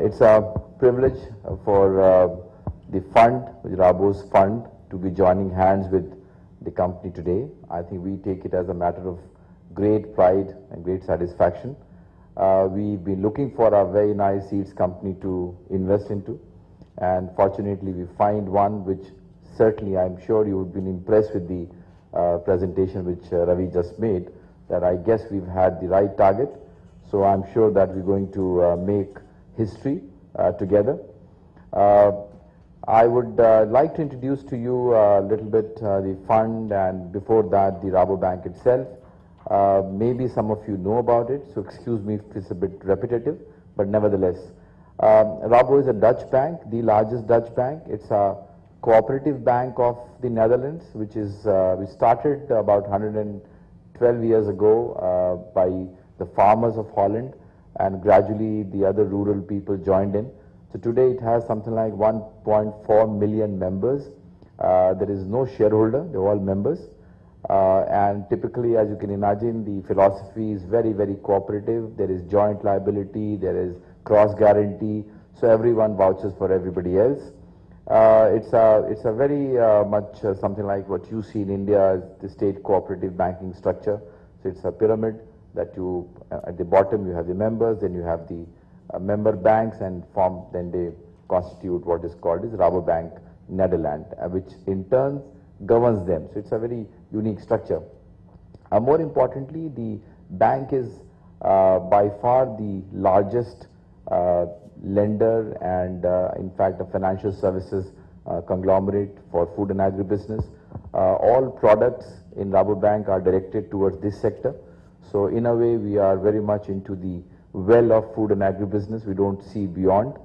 It's a privilege for the fund, Rabo's fund, to be joining hands with the company today. I think we take it as a matter of great pride and great satisfaction. We've been looking for a very nice seeds company to invest into, and fortunately we find one which certainly I'm sure you would be impressed with the presentation which Ravi just made, that I guess we've had the right target. So I'm sure that we're going to make history together. I would like to introduce to you a little bit the fund, and before that the Rabobank itself. Maybe some of you know about it, so excuse me if it's a bit repetitive, but nevertheless. Rabo is a Dutch bank, the largest Dutch bank. It's a cooperative bank of the Netherlands, which is, we started about 112 years ago by the farmers of Holland, and gradually the other rural people joined in. So today it has something like 1.4 million members. There is no shareholder, they're all members. And typically, as you can imagine, the philosophy is very, very cooperative. There is joint liability, there is cross guarantee, so everyone vouches for everybody else. It's a very much something like what you see in India as the state cooperative banking structure. So it's a pyramid that you, at the bottom you have the members, then you have the member banks, and then they constitute what is called as Rabobank Nederland, which in turn governs them. So it's a very unique structure. More importantly, the bank is by far the largest lender and in fact a financial services conglomerate for food and agribusiness. All products in Rabobank are directed towards this sector. So in a way we are very much into the well of food and agribusiness. We don't see beyond,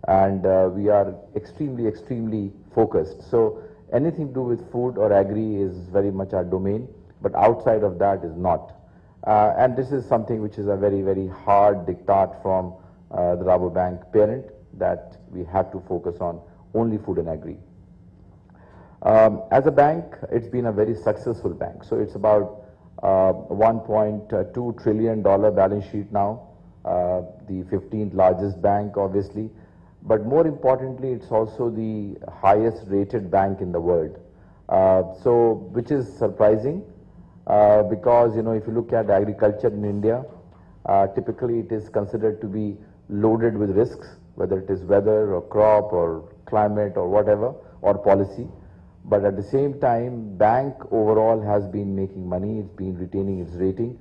and we are extremely focused. So anything to do with food or agri is very much our domain, but outside of that is not. And this is something which is a very hard diktat from the Rabobank parent, that we have to focus on only food and agri. As a bank, it's been a very successful bank. So it's about $1.2 trillion balance sheet now, the 15th largest bank obviously, but more importantly it's also the highest rated bank in the world. So which is surprising because if you look at agriculture in India, typically it is considered to be loaded with risks, whether it is weather or crop or climate or whatever, or policy. But at the same time, bank overall has been making money, it's been retaining its rating.